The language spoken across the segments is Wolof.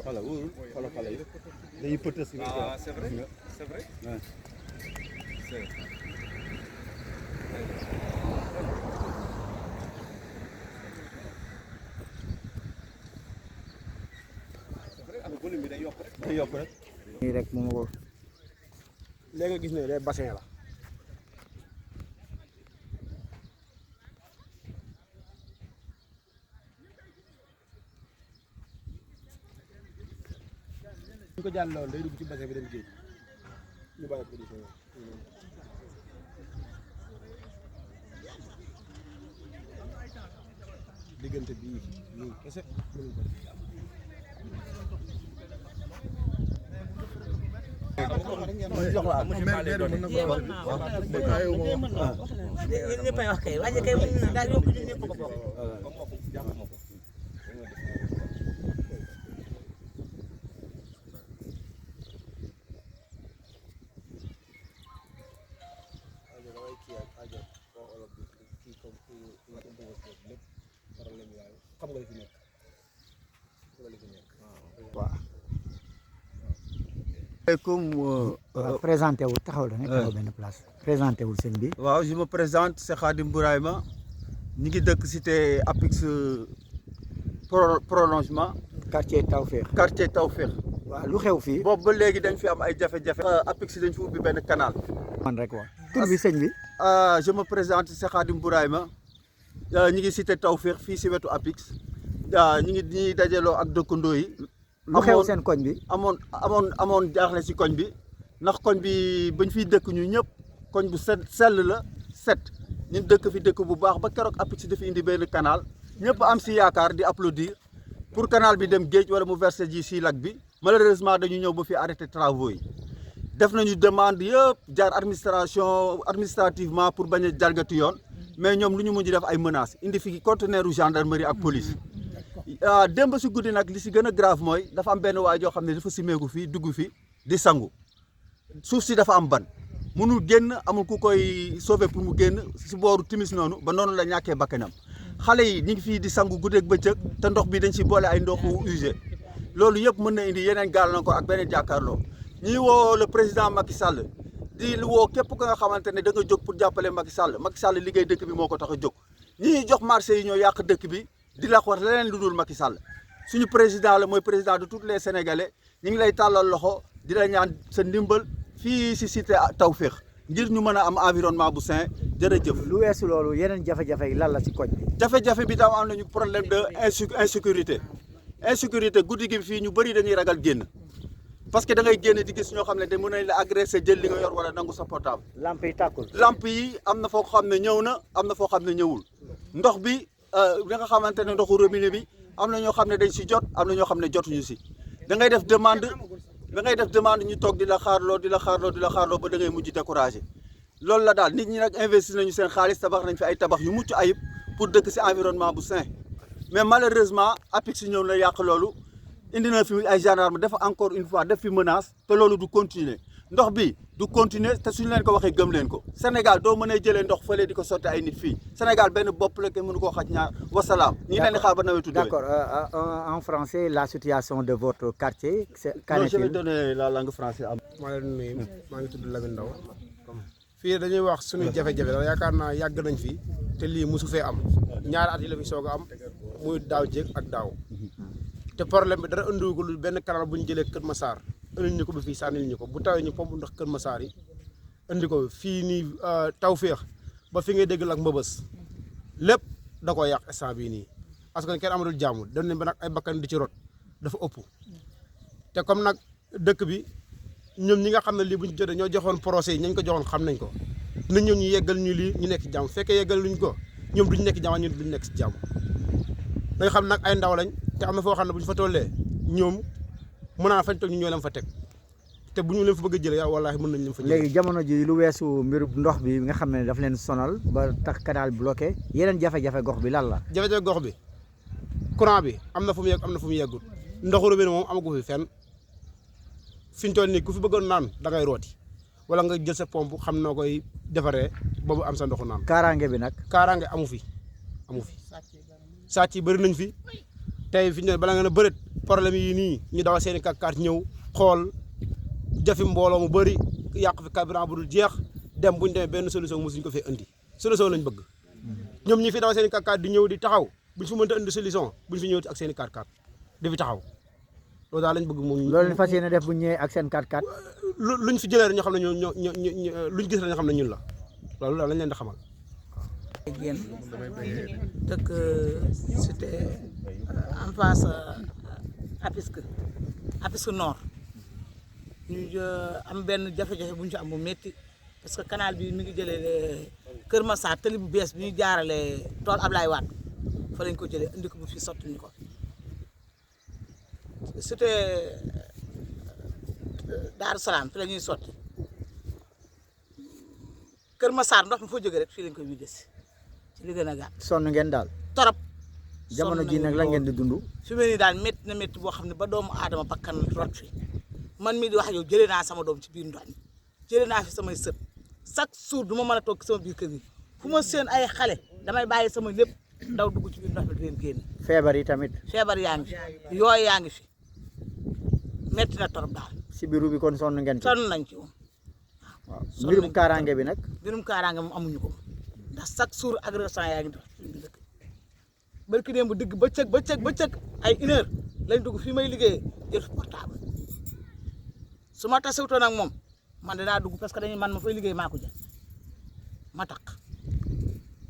Voilà, voilà, voilà. Dañuy pëtës. Ah, c'est vrai, c'est vrai. Ouais. C'est vrai. Day yokk rek. nii rek moom ko léegi nga gis ne les bassin la ñu ko jàll loolu day dugg ci bassin bi dem géej ñu bàyyi production diggante bii nii kese mënuñ ko ñëppay wax kay waaye kay mën na daal yokk ñun ñëpp ko bokk. présenté wul taxaw la nekk taxaw benn place présenté wul sëñ bi. waaw je me présente c'est Khadim Bourayma ñu ngi dëkk cité Apix prolongement quartier Tawfekh. quartier Tawfekh. waaw lu xew fii. boobu ba léegi dañ fi am ay jafe-jafe. Apix dañ fi ubbi benn canal. man rek wax tur bi sëñ bi. je me présente c'est Khadim Bourayma ñu ngi cité Tawfekh fii si wetu Apix ñu ngi ñuy dajaloo ak dëkkandoo yi. lu xew seen koñ bi. amoon jaaxle si koñ bi ndax koñ bi bañ fiy dëkk ñu ñëpp koñ bu sell la set ñun dëkk fi dëkk bu baax ba keroog Apix dafa indi benn canal ñëpp am si yaakaar di applaudir pour canal bi dem géej wala mu verser ji si lac bi malheureusement dañu ñëw ba fi arrêté travaux yi def nañu demande yëpp jaar administrativement pour bañ a jalgati yoon mais ñoom lu ñu mujj def ay menaces indi fi conteneur u gendarmerie ak police. démb si guddi nag li si gën a grave mooy dafa am benn waay joo xam ne dafa simeeku fii dugg fi di sangu suuf si dafa am ban munul génn amul ku koy sauver pour mu génn si booru timis noonu ba noonu la ñàkkee bakkanam xale yi ñu ngi fii di sangu guddeeg bëccëg te ndox bi dañ si boole ay ndoxu usé loolu yëpp mën na indi yeneen gàllankoor ak beneen jàkkaarloo ñuy woo le président Macky Sall di woo képp ka nga xamante ne da nga jóg pour jàppale Macky Sall liggéey dëkk bi moo ko tax a jóg ñi jox marché yi ñoo yàq dëkk bi di la wax leneen lu dul Macky Sall suñu président la mooy président de tous les sénégalais ñu ngi lay tàllal loxo di la ñaan sa ndimbal fii si cité Tawfekh ngir ñu mën a am environnement bu sain jërëjëf. lu weesu loolu yeneen jafe-jafe yi lan la ci koñ bi. jafe-jafe bi tam am nañu problème de insécurité guddi gi fii ñu bëri dañuy ragal génn parce que da ngay génn di gis ñoo xam ne de mën nañ la agressé jël li nga yor wala nangu sa portable. lamp yi tàkkul. lamp yi am na foo xam ne ñëw na am na foo xam ne ñëwul ndox bi. li nga xamante ne ndoxu robinet bi am na ñoo xam ne dañ si jot am na ñoo xam ne jotuñu si da ngay def demande ñu toog di la xaarloo ba da ngay mujj découragé loolu la daal nit ñi nag investir nañu seen xaalis tabax nañ fi ay tabax yu mucc ayib pour dëkk si environnement bu sain mais malheureusement Apix ñëw na yàq loolu indi na fi ay gendarme def encore une fois def fi menace te loolu du continuer ndox bi du continuer te suñu leen ko waxee gëm leen ko Sénégal doo mën a jëlee ndox fële di ko sotti ay nit fii Sénégal benn bopp la kenn mënu koo xaj ñaar wasalaam. ñu ngi leen di xaar ba nawetu déwén. d'accord en français la situation de votre quartier. non je vais donner la langue française. maa ngi leen nuyu maa ngi tudd Lamine Ndaw fii dañuy wax suñu jafe-jafe la yaakaar naa yàgg nañ fi te lii mosu fee am ñaari at yi la fi soog a am muy daaw jéeg ak daaw te problème bi dara andiwul benn canal bu ñu jëlee Kër Massar. indil ñu ko ba fii sànnil ñu ko bu tawee ñu pompe ndox Kër Massar yi indi ko fii nii Tawfekh ba fi ngay dégg ak Mbëbës lépp da koy yàq instant bii nii parce que kenn amatul jàmm dem nañ ba nag ay bakkan di ci rot dafa ëpp te comme nag dëkk bi ñoom ñi nga xam ne lii bu ñu jotee ñoo joxoon procès yi ñañ ko joxoon xam nañ ko dinañ ñëw ñu yeggal ñu lii ñu nekk ci jàmm fekkee yeggal luñ ko ñoom duñ nekk jàmm ñun duñ nekk ci jàmm dañ xam nag ay ndaw lañ te am na foo xam ne bu ñu fa tollee ñoom mën naa fañ toog ñu ñoo leen fa teg te bu ñu leen fa bëgg a jëlee yaa wallaahi mën nañ leen fa jëlee. léegi jamono ji lu weesu mbiru ndox bi nga xam ne daf leen sonal ba tax canal bloqué yeneen jafe-jafe gox bi lan la. jafe-jafe gox bi courant bi am na fu mu yegg am na fu mu yeggul ndoxu robinet moom amagu fi fenn fi ñu toll nii ku fi bëggoon naan da ngay rooti wala nga jël sa pompe xam noo koy defaree boobu am sa ndoxu naan. kaaraange bi nag. kaaraange amu fi sàcc yi bëri nañ fi tey fi ñu ne bala nga ne bëreet problème yi nii ñu dawal seen i kàkkaat ñëw xool jafi mbooloo mu bëri yàq fi carburant bu dul jeex dem bu ñu demee benn solution mosuñ ko fee indi solution lañ bëgg ñoom ñi fi dawal seen i kàkkaat di ñëw di taxaw buñ fi mënta indi solution buñ fi ñëw ak seen i kàkkaat di fi taxaw loolu daal lañ bëgg moom. loolu lañ fas yéene def bu ñëwee ak seen 4x4. luñ fi jëlee rek ñoo xam ne ñoo luñ gis rek ñoo xam ne ñun la loolu daal lañ leen di xamal. génn dëkk cité en face Apisque Nord ñu am benn jafe-jafe bu ñu ci am bu métti parce que canal bi mi ngi jëlee Kër Massar tali bu bees bi ñu jaarale tool Ablaye Wade fa lañ ko jëlee indi ko bu fi sotti ñu ko cité Daaru Salaam fi la ñuy sotti Kër Massar ndox mi foo jógee rek fii lañ koy widé ci li gën a gàtt. sonn ngeen daal. torop jamono ji nag la ngeen di dund. fi mu ne nii daal métti na métti boo xam ne ba doomu aadama bakkan rot fi man mii di wax yow jëlee naa sama doom ci biir ndox mi jëlee naa fi samay sët chaque jour du ma mën a toog sama biir kër gi fu ma seen ay xale damay bàyyi sama lépp ndaw dugg ci biir ndox mi di leen génn. feebar yi tamit. feebar yaa ngi fi yooyu yaa ngi fi métti na torop daal. si biiru bi kon sonn ngeen ci. sonn nañ ci moom waaw mbirum kaaraange bi nag. mbirum kaaraange moom amuñu ko ndax chaque jour agression yaa ngi dox suñu biir dëkk barki démb digg bëccëg ay 1 heure lañ dugg fii may liggéeyee jël fi portable su ma tasewutoon ak moom man dinaa dugg parce que dañuy man ma fay liggéey maa ko jël ma takk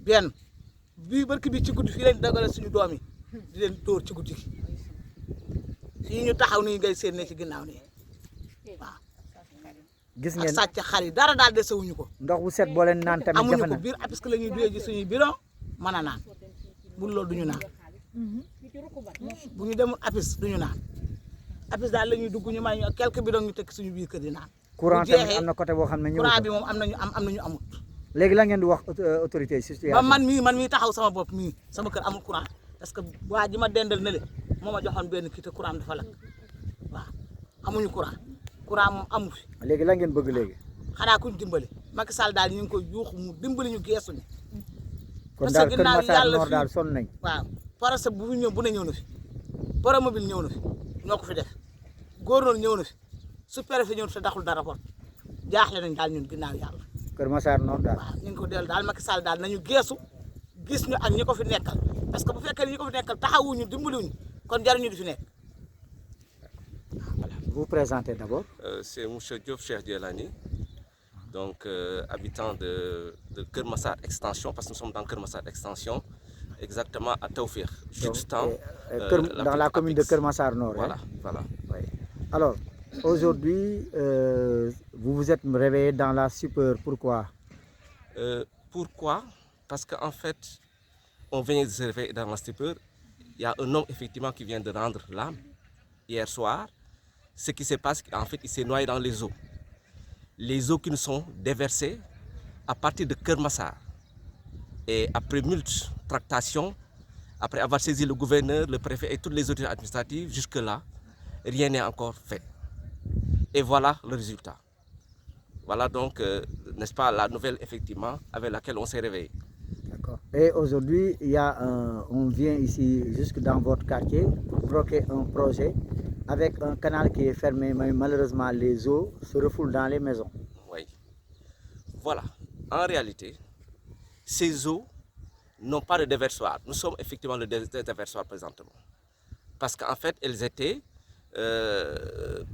benn bii barki bi ci guddi fii lañ dagale suñu doom yi di leen dóor ci guddi gi fii ñu taxaw nii ngay seen ne ci ginnaaw nii waaw. gis ak ngeen sàcc xar yi dara daal desewuñu ko. ndox bu set boo leen naan tamit jafe amuñu na ko biir Apisque la ñuy duyee ji suñuy bidon mën a naan bul loolu duñu naan bu ñu demul Apisque duñu naan Apisque daal la ñuy dugg ñu may ñu quelques bidon ñu tekk suñu biir kër di naan. courant bu tamit jeexee am na côté boo xam ne ñëw courant bi moom am nañu amut. léegi la ngeen di wax autorité situation. ba man mii taxaw sama bopp mii sama kër amul courant parce que waa ji ma dendal na le moo ma joxoon benn kii te courant dafa lakk waaw amuñu courant moom amu fi. léegi la ngeen bëgg léegi. xanaa kuñ dimbali Macky Sall daal ñu ngi koy yuuxu mu dimbali ñu geesu ñu. kon daal Kër Massar Nord daal sonn nañ. waaw projet bu ñëw bu ne ñëw na fi promobile ñëw na fi ñoo ko fi def góornoor ñëw na fi sous-préfet ñëw na fi daxul dara bon jaaxle nañ daal ñun ginnaaw yàlla. Kër Massar Nord daal. waaw ñu ngi ko dellu daal Macky Sall daal nañu geesu gis ñu ak ñi ko fi nekkal parce que bu fekkee ñi ko fi nekkal taxawuñu dimbaliwuñu kon jaruñu di fi nekk. Vous présentez d'abord. C'est M. Diop Cheikh Djelani, donc habitant de Kër Massar Extension, parce que nous sommes dans Kër Massar Extension, exactement à Taoufir, juste dans la commune de Kër Massar Nord. Voilà, hein? voilà. Oui. Alors, aujourd'hui, vous vous êtes réveillé dans la stupeur. Pourquoi? Pourquoi? Parce qu'en fait, on vient de se réveiller dans la stupeur. Il y a un homme effectivement qui vient de rendre l'âme hier soir. Ce qui se passe, en fait, il s'est noyé dans les eaux. Les eaux qui nous sont déversées à partir de Kër Massar. Et après multiples tractations, après avoir saisi le gouverneur, le préfet et toutes les autorités administratives, jusque-là, rien n'est encore fait. Et voilà le résultat. Voilà donc, n'est-ce pas, la nouvelle, effectivement, avec laquelle on s'est réveillé. D'accord. Et aujourd'hui, on vient ici, jusque dans votre quartier, pour bloquer un projet avec un canal qui est fermé, mais malheureusement les eaux se refoulent dans les maisons. Oui. Voilà. En réalité, ces eaux n'ont pas de déversoir. Nous sommes effectivement le déversoir présentement. Parce qu'en fait, elles étaient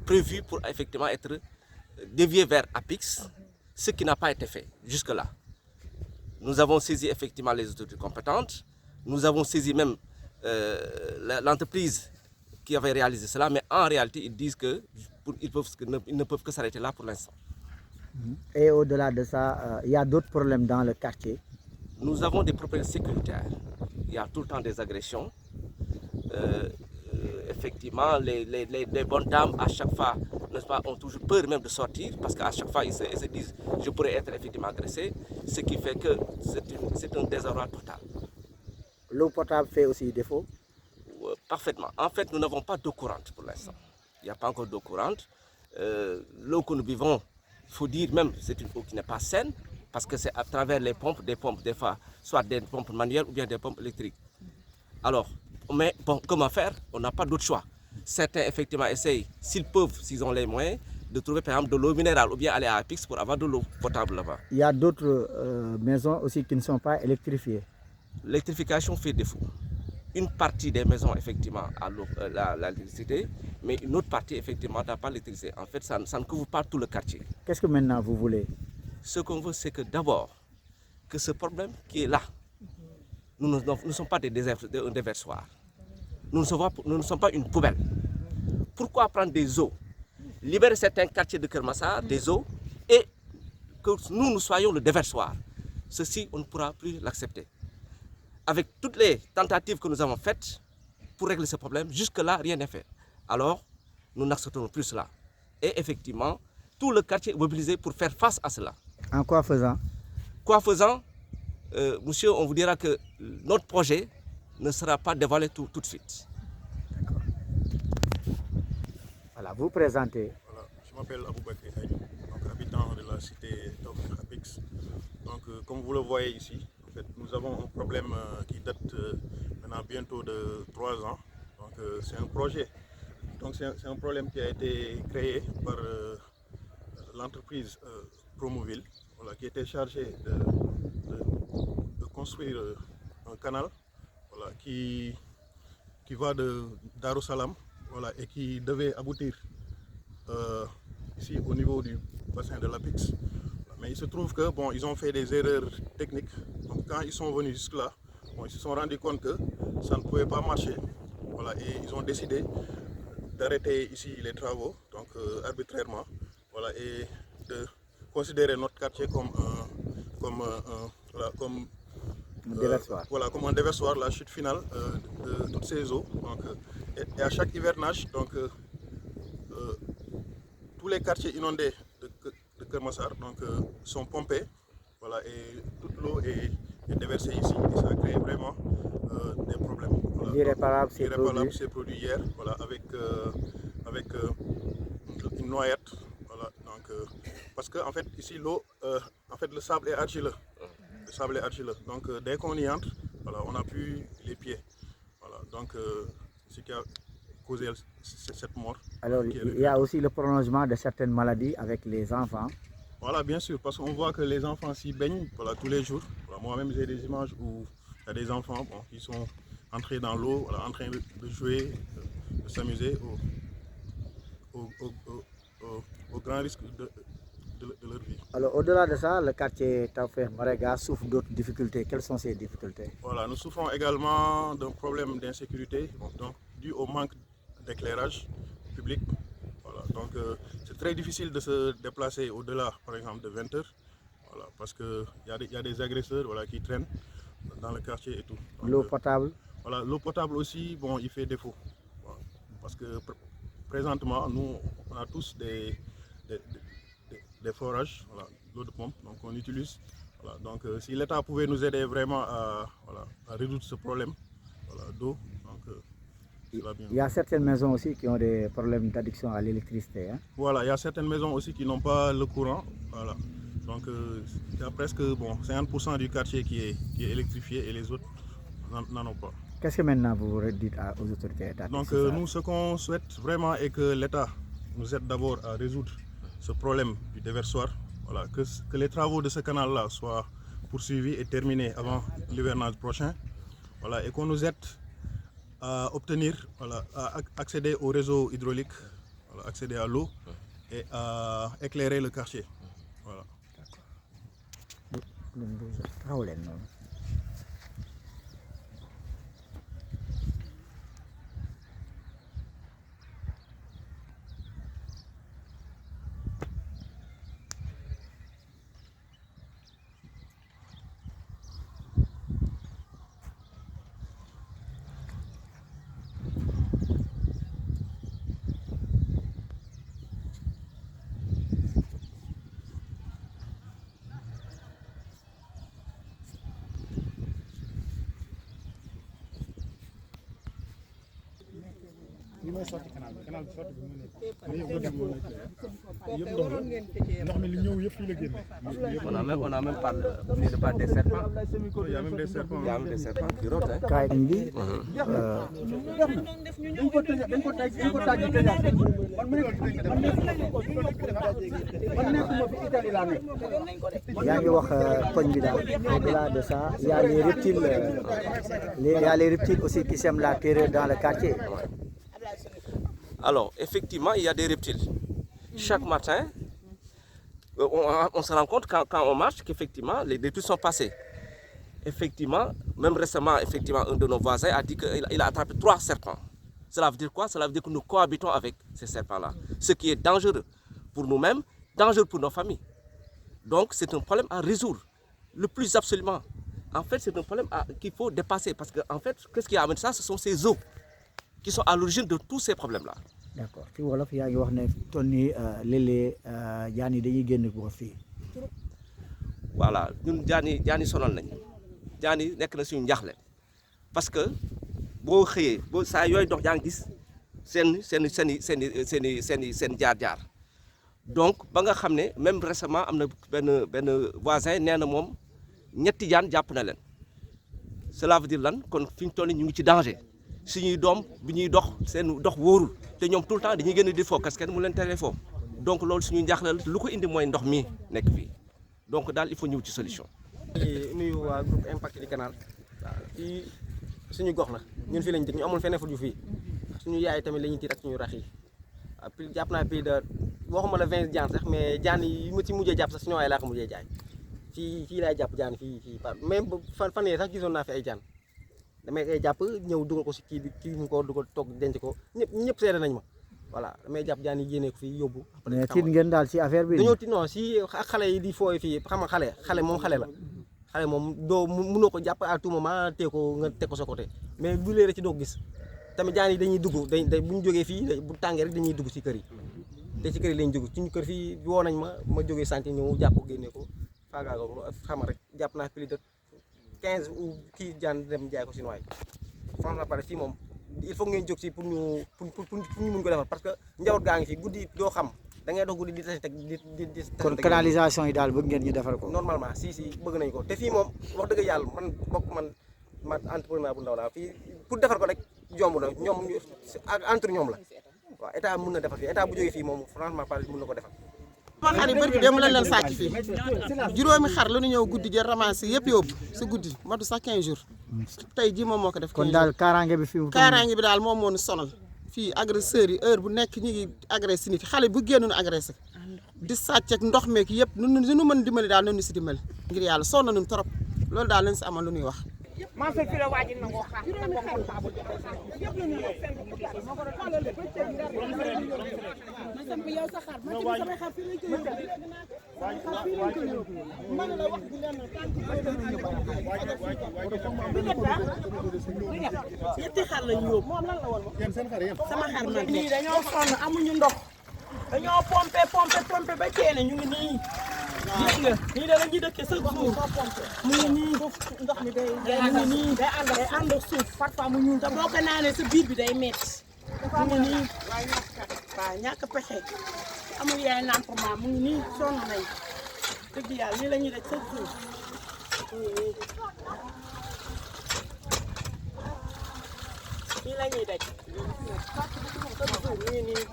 prévues pour effectivement être déviées vers Apix, ce qui n'a pas été fait jusque-là. Nous avons saisi effectivement les autorités compétentes. Nous avons saisi même l'entreprise qui avait réalisé cela, mais en réalité, ils disent qu'ils ne peuvent que s'arrêter là pour l'instant. Et au-delà de ça, il y a d'autres problèmes dans le quartier. Nous avons des problèmes sécuritaires. Il y a tout le temps des agressions. Effectivement, les bonnes dames, à chaque fois, n'est-ce pas, ont toujours peur même de sortir parce qu'à chaque fois, ils se disent je pourrais être effectivement agressé. Ce qui fait que c'est un désarroi total. L'eau potable fait aussi défaut. Parfaitement. En fait, nous n'avons pas d'eau courante pour l'instant. Il n'y a pas encore d'eau courante. L'eau que nous buvons, il faut dire même, c'est une eau qui n'est pas saine parce que c'est à travers les pompes, des fois, soit des pompes manuelles ou bien des pompes électriques. Alors, mais bon, comment faire? On n'a pas d'autre choix. Certains, effectivement, essayent, s'ils peuvent, s'ils ont les moyens, de trouver par exemple de l'eau minérale ou bien aller à Apix pour avoir de l'eau potable là-bas. Il y a d'autres maisons aussi qui ne sont pas électrifiées. L'électrification fait défaut. Une partie des maisons, effectivement, a l'électricité, mais une autre partie, effectivement, n'a pas l'électricité. En fait, ça ne couvre pas tout le quartier. Qu'est-ce que maintenant vous voulez? Ce qu'on veut, c'est que d'abord, que ce problème qui est là, nous ne sommes pas un déversoir. Nous ne sommes pas une poubelle. Pourquoi prendre des eaux, libérer certains quartiers de Kermassar, des eaux, et que nous soyons le déversoir? Ceci, on ne pourra plus l'accepter. Avec toutes les tentatives que nous avons faites pour régler ce problème, jusque-là, rien n'est fait. Alors, nous n'acceptons plus cela. Et effectivement, tout le quartier est mobilisé pour faire face à cela. En quoi faisant? Quoi faisant, monsieur, on vous dira que notre projet ne sera pas dévoilé tout de suite. Voilà, vous présentez. Voilà, je m'appelle Aboubakri Aïe, donc habitant de la cité d'Apix. Donc, comme vous le voyez ici, en fait, nous avons un problème qui date maintenant bientôt de 3 ans. Donc, c'est un projet. Donc, c'est un problème qui a été créé par l'entreprise Promoville, voilà, qui était chargée de construire un canal, voilà, qui va de Darussalam, voilà, et qui devait aboutir ici au niveau du bassin de l'Apix. Mais il se trouve que bon, ils ont fait des erreurs techniques. Donc quand ils sont venus jusque-là, bon, ils se sont rendus compte que ça ne pouvait pas marcher. Voilà, et ils ont décidé d'arrêter ici les travaux, donc arbitrairement, voilà, et de considérer notre quartier comme Un déversoir. voilà, comme un déversoir, la chute finale de toutes ces eaux. Donc, et à chaque hivernage, donc, tous les quartiers inondés de Kermassar donc, sont pompés, voilà, et toute l'eau est déversée ici. Et ça crée vraiment des problèmes. Voilà. L'irréparable S'est produit hier, voilà, avec une noyade. Voilà, donc, parce que en fait, ici, l'eau, en fait, le sable est argileux. Le sable est argileux. Donc, dès qu'on y entre, voilà, on n'a plus les pieds. Voilà, donc, ce qui a causé cette mort. Alors, il y a aussi le prolongement de certaines maladies avec les enfants. Voilà, bien sûr, parce qu'on voit que les enfants s'y baignent, voilà, tous les jours. Voilà, moi-même, j'ai des images où il y a des enfants, bon, qui sont entrés dans l'eau, voilà, en train de jouer, de s'amuser au grand risque de leur vie. Alors, au-delà de ça, le quartier Tawfekh Marega souffre d'autres difficultés. Quelles sont ces difficultés? Voilà, nous souffrons également d'un problème d'insécurité, donc dû au manque d'éclairage public. Voilà, donc c'est très difficile de se déplacer au-delà, par exemple, de 20 heures, voilà, parce qu'il y a des agresseurs, voilà, qui traînent dans le quartier et tout. L'eau potable? Voilà, l'eau potable aussi, bon, il fait défaut. Voilà, parce que présentement, nous, on a tous des forages, voilà, l'eau de pompe, donc on utilise. Voilà, donc si l'État pouvait nous aider vraiment à résoudre ce problème, voilà, d'eau, donc cela bien. Il y a certaines maisons aussi qui ont des problèmes d'addiction à l'électricité. Hein? Voilà, il y a certaines maisons aussi qui n'ont pas le courant. Voilà. Donc il y a presque bon, 50% du quartier qui est électrifié et les autres n'en ont pas. Qu'est-ce que maintenant vous dites aux autorités étatiques? Donc nous, ce qu'on souhaite vraiment est que l'État nous aide d'abord à résoudre ce problème du déversoir. Voilà, que les travaux de ce canal-là soient poursuivis et terminés avant l'hivernage prochain. Voilà, et qu'on nous aide à obtenir, voilà, à accéder au réseau hydraulique, voilà, accéder à l'eau et à éclairer le quartier. Voilà. On a même pas des serpents. Il y a même des serpents. Il y a même des serpents qui rôdent. Hein. kaay bi yaa ngi wax koñ bi daal au-delà de ça il y a les reptiles il y a les reptiles aussi qui sèment la terreur dans le quartier. Alors, effectivement, il y a des reptiles. Chaque matin, on se rend compte quand on marche qu'effectivement, les reptiles sont passés. Effectivement, même récemment, effectivement, un de nos voisins a dit qu'il a attrapé 3 serpents. Cela veut dire quoi? Cela veut dire que nous cohabitons avec ces serpents-là. Ce qui est dangereux pour nous-mêmes, dangereux pour nos familles. Donc, c'est un problème à résoudre. Le plus absolument. En fait, c'est un problème qu'il faut dépasser. Parce qu'en fait, qu'est-ce qui amène ça? Ce sont ces eaux qui sont à l'origine de tous ces problèmes-là. D'accord ci wolof yaa ngi wax ne toll nii léeg-léeg jaan yi dañuy génn ko fii. Voilà ñun jaan yi sonal nañ jaan yi nekk na suñu njaaxle parce que boo xëyee boo saa yooyu dox yaa ngi gis seen jaar-jaar donc ba nga xam ne même récemment am na benn voisin nee na moom ñetti jaan jàpp na leen cela veut dire lan kon fi ñu toll nii ñu ngi ci danger suñuy doom bi ñuy dox seen dox wóorul te ñoom tout le temps dañuy génn di fo parce que mu leen teree foofu donc loolu suñuy njaaxle la lu ko indi mooy ndox mi nekk fii donc daal il faut ñëw ci solution. nuyu waa groupe Impact du Canal waaw fii suñu gox la ñun fii lañ dëkk ñu amul feneen fu ñu fii suñu yaay tamit la ñuy tiit ak suñu rax yi waaw puis jàpp naa plus de waxuma la 20 jaan sax mais jaan yi ma ci mujjee jàpp sax suñu waay laa ko mujjee jaay fii laay jàpp jaan fii même fan yii sax gisoon naa fi ay jaan damay koy jàpp ñëw dugal ko si kii mu ko dugal toog denc ko ñëpp seede nañ ma voilà damay jàpp jaan yi génnee ko fii yóbbu. mais tiit ngeen daal ci affaire bi. dañoo tiit non si ak xale yi di fooy fii xam nga xale moom xale la xale moom doo mënoo ko jàpp à tout moment tee ko nga teg ko sa côté mais bu leeree ci doo gis tamit jaan yi dañuy dugg bu ñu jógee fii bu tàngee rek dañuy dugg ci kër yi te ci kër yi lañ dugg suñu kër fii woo nañ ma jógee sant ñëw jàpp ko génnee ko faagaaga ko xam nga rek jàpp naa plus de 15 ou kii jaan dem jaay ko si waay franchement pare fii moom il faut ngeen jóg si pour ñu mun ko defal parce que njaboot gaa ngi fi guddi doo xam da ngay dox guddi di tase teg di kon canalisation yi daal bëgg ngeen ñu defal ko. normalement si bëgg nañ ko te fii moom wax dëgg yàlla man entrepreneur bu ndaw laa fii pour defar ko rek jomb na ñoom entre ñoom la waaw état mun na defar fii état bu jógee fii moom franchement pare mun na ko defar. sama xar yi barki démb lañ leen sàcc fii juróomi xar la ñu ñëw guddi jël ramassé yëpp yóbbu sa guddi matu sax 15 jours tey jii moom moo ko def. kon daal kaaraange bi fii. kaaraange bi daal moom moo ñu sonal fii agresseurs yi heure bu nekk ñu ngi agressé nit xale bu génn ñu agressé di sàcc ak ndox meek yëpp nu mën dimbali daal nañu si dimbali ngir yàlla sonn nañu trop loolu daal lañ si amal lu ñuy wax. man fekk la waaj na ngoo xaar yow sa xar ma ci sama xar fi lañ ko yóbbu man la wax bu leen tànk ñetti xar lañ yóbbu moom lan la woon sama xar man nii dañoo sonn amuñu ndox dañoo pompé ba ceene ñu ngi nii gis nga nii da la ñuy dëkkee sa jour mu ngi nii ndox mi day ànd ak suuf parfois mu ñuul te boo ko naanee sa biir bi day metti mu ngi nii waaw ñàkk pexe amul yaay nampement mu ngi nii sonn nañ dëgg yàlla nii la ñuy def sa jour nii la ñuy def sa jour mu ngi nii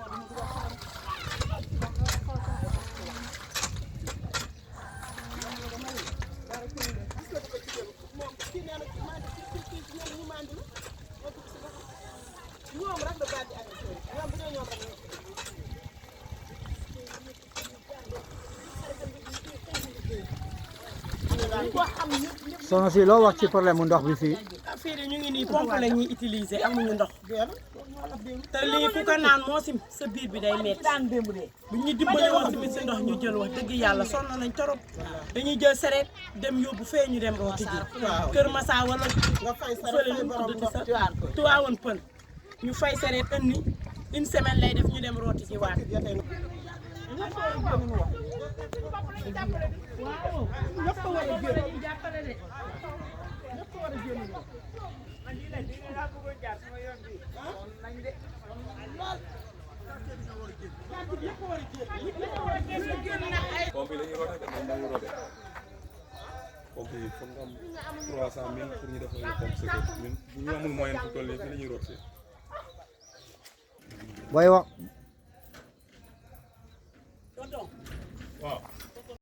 soxna si loo wax ci problème mu ndox bi fii. fii de ñu ngi nii pompe la ñuy utiliser amuñu ndox te lii ku ko naan moo si sa biir bi day metti bu ñu dimbali woon tamit si ndox ñu jël wax dëgg yàlla sonn nañ torop dañuy jël sareet dem yóbbu fee ñu dem rooti ji Kër Massa wala fële nu mu tuddati sa Tivaouane Peulh ñu fay sareet indi une semaine lay def ñu dem rooti ji waat ñëpp war a génn pompe yi la ñuy roote dañ nangu roote pompe yi foog nga am 300 000 pour ñu defal la pompe sa kër ñun bu ñu amul moyen fu toll nii fi la ñuy rootee. booy wax waaw.